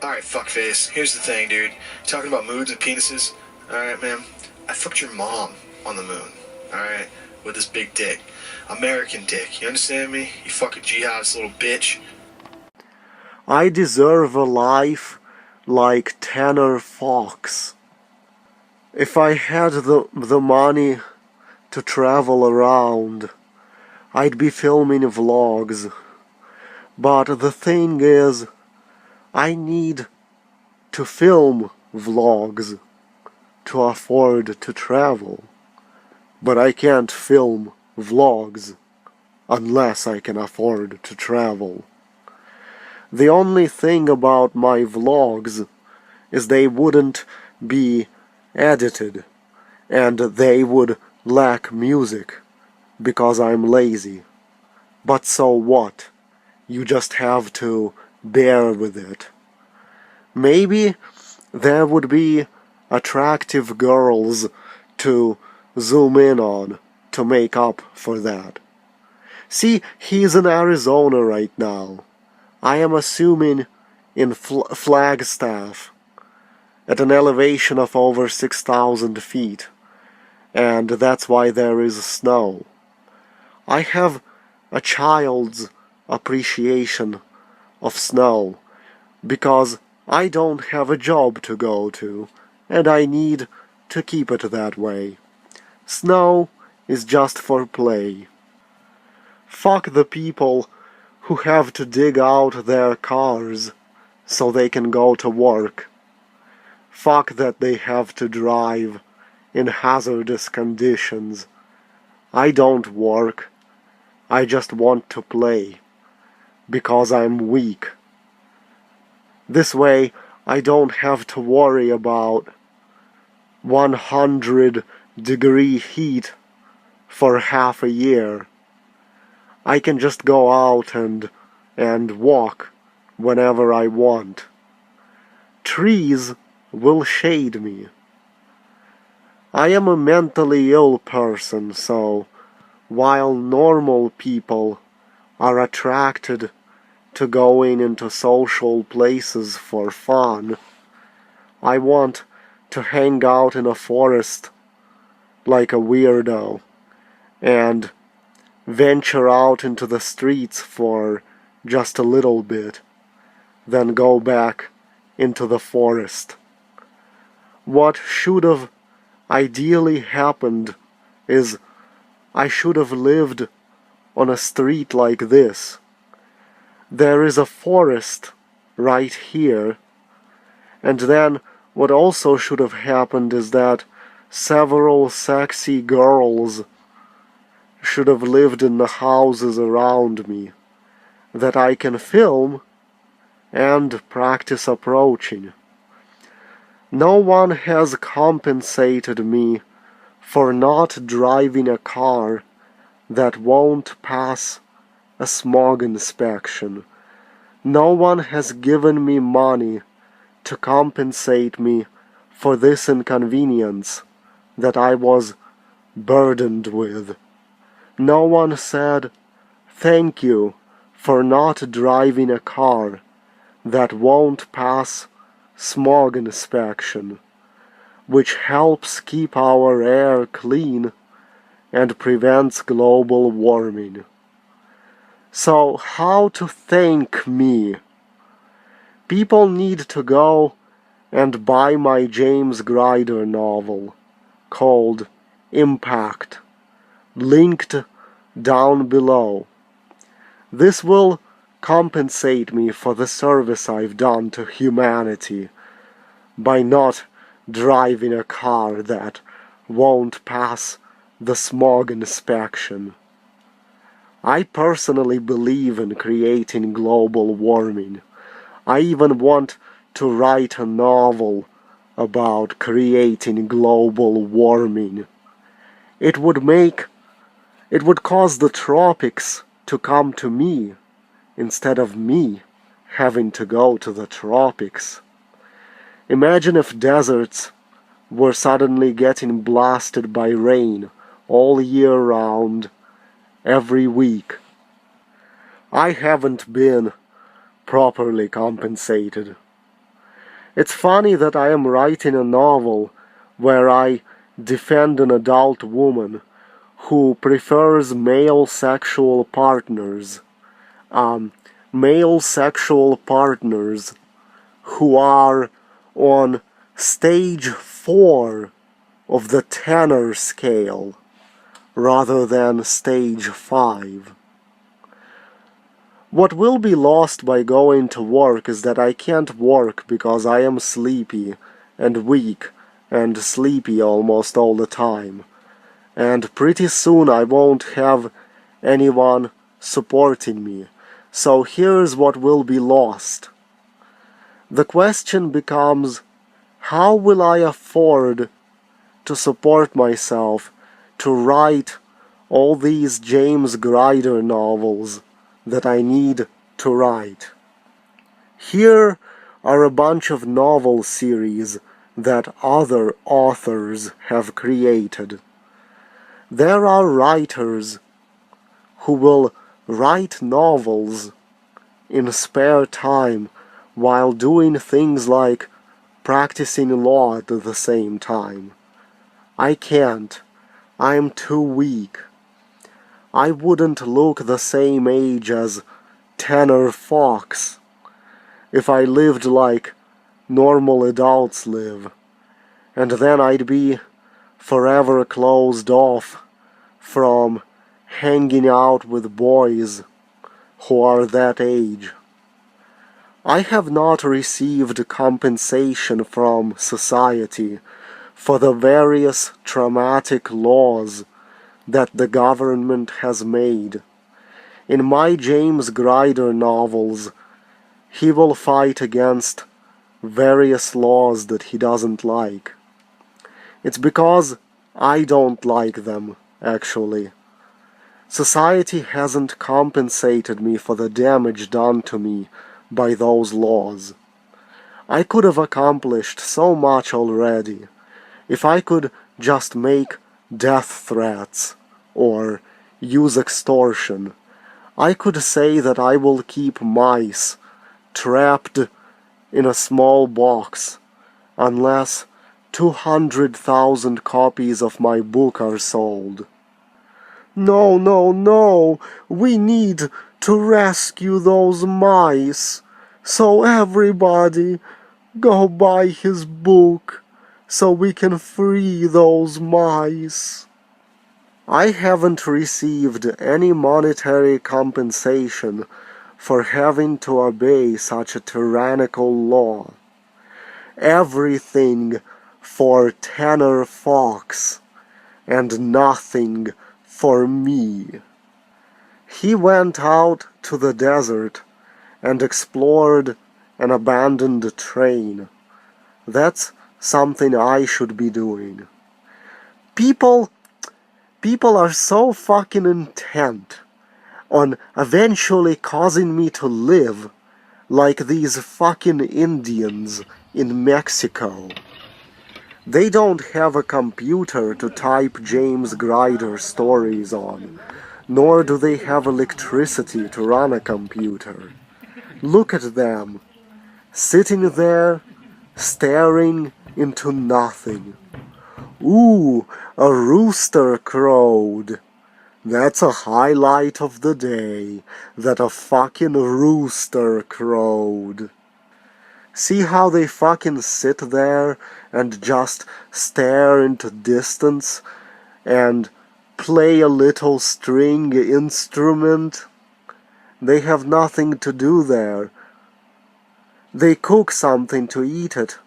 Alright, fuckface. Here's the thing, dude. Talking about moods and penises. Alright, man. I fucked your mom on the moon. Alright? With this big dick. American dick. You understand me? You fucking jihadist little bitch. I deserve a life like Tanner Fox. If I had the money to travel around, I'd be filming vlogs. But the thing is, I need to film vlogs to afford to travel. But I can't film vlogs unless I can afford to travel. The only thing about my vlogs is they wouldn't be edited and they would lack music because I'm lazy. But so what? You just have to bear with it. Maybe there would be attractive girls to zoom in on to make up for that. See, he's in Arizona right now. I am assuming in Flagstaff, at an elevation of over 6,000 feet, and that's why there is snow. I have a child's appreciation of snow, because I don't have a job to go to, and I need to keep it that way. Snow is just for play. Fuck the people who have to dig out their cars so they can go to work. Fuck that they have to drive in hazardous conditions. I don't work. I just want to play. Because I'm weak. This way, I don't have to worry about 100-degree heat for half a year. I can just go out and walk whenever I want. Trees will shade me. I am a mentally ill person, so while normal people are attracted to going into social places for fun, I want to hang out in a forest like a weirdo and venture out into the streets for just a little bit, then go back into the forest. What should have ideally happened is I should have lived on a street like this. There is a forest right here, and then what also should have happened is that several sexy girls should have lived in the houses around me that I can film and practice approaching. No one has compensated me for not driving a car that won't pass a smog inspection. No one has given me money to compensate me for this inconvenience that I was burdened with. No one said, "Thank you for not driving a car that won't pass smog inspection, which helps keep our air clean and prevents global warming." So how to thank me? People need to go and buy my James Grider novel called Impact, linked down below. This will compensate me for the service I've done to humanity by not driving a car that won't pass the smog inspection. I personally believe in creating global warming. I even want to write a novel about creating global warming. It would cause the tropics to come to me instead of me having to go to the tropics. Imagine if deserts were suddenly getting blasted by rain all year round, every week. I haven't been properly compensated. It's funny that I am writing a novel where I defend an adult woman who prefers male sexual partners. Male sexual partners who are on stage 4 of the tenor scale rather than stage 5. What will be lost by going to work is that I can't work because I am sleepy and weak and sleepy almost all the time. And pretty soon I won't have anyone supporting me. So here's what will be lost. The question becomes, how will I afford to support myself to write all these James Grider novels that I need to write? Here are a bunch of novel series that other authors have created. There are writers who will write novels in spare time while doing things like practicing law at the same time. I can't. I'm too weak. I wouldn't look the same age as Tanner Fox if I lived like normal adults live, and then I'd be forever closed off from hanging out with boys who are that age. I have not received compensation from society for the various traumatic laws that the government has made. In my James Grider novels, he will fight against various laws that he doesn't like. It's because I don't like them, actually. Society hasn't compensated me for the damage done to me by those laws. I could have accomplished so much already if I could just make death threats or use extortion. I could say that I will keep mice trapped in a small box unless 200,000 copies of my book are sold. No, no, no, we need to rescue those mice. So everybody, go buy his book so we can free those mice. I haven't received any monetary compensation for having to obey such a tyrannical law. Everything for Tanner Fox and nothing for me. He went out to the desert and explored an abandoned train. That's something I should be doing. People are so fucking intent on eventually causing me to live like these fucking Indians in Mexico. They don't have a computer to type James Grider stories on, nor do they have electricity to run a computer. Look at them, sitting there, staring into nothing. Ooh, a rooster crowed. That's a highlight of the day, that a fucking rooster crowed. See how they fucking sit there and just stare into distance and play a little string instrument? They have nothing to do there. They cook something to eat it,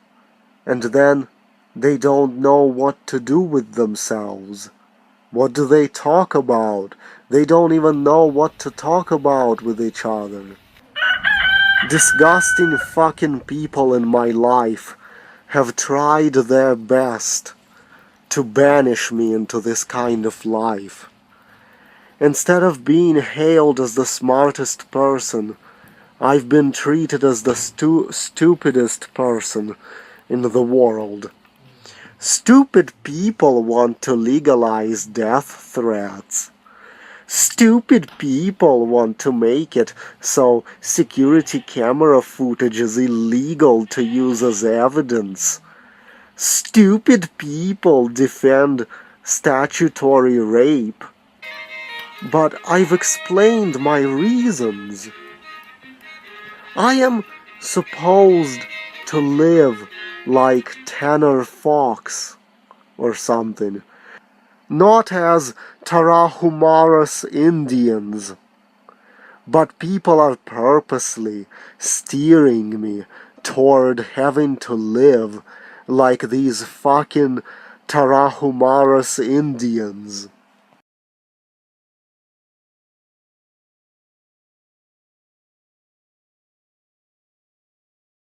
and then they don't know what to do with themselves. What do they talk about? They don't even know what to talk about with each other. Disgusting fucking people in my life have tried their best to banish me into this kind of life. Instead of being hailed as the smartest person, I've been treated as the stupidest person in the world. Stupid people want to legalize death threats. Stupid people want to make it so security camera footage is illegal to use as evidence. Stupid people defend statutory rape. But I've explained my reasons. I am supposed to live like Tanner Fox or something, not as Tarahumaras Indians. But people are purposely steering me toward having to live like these fucking Tarahumaras Indians.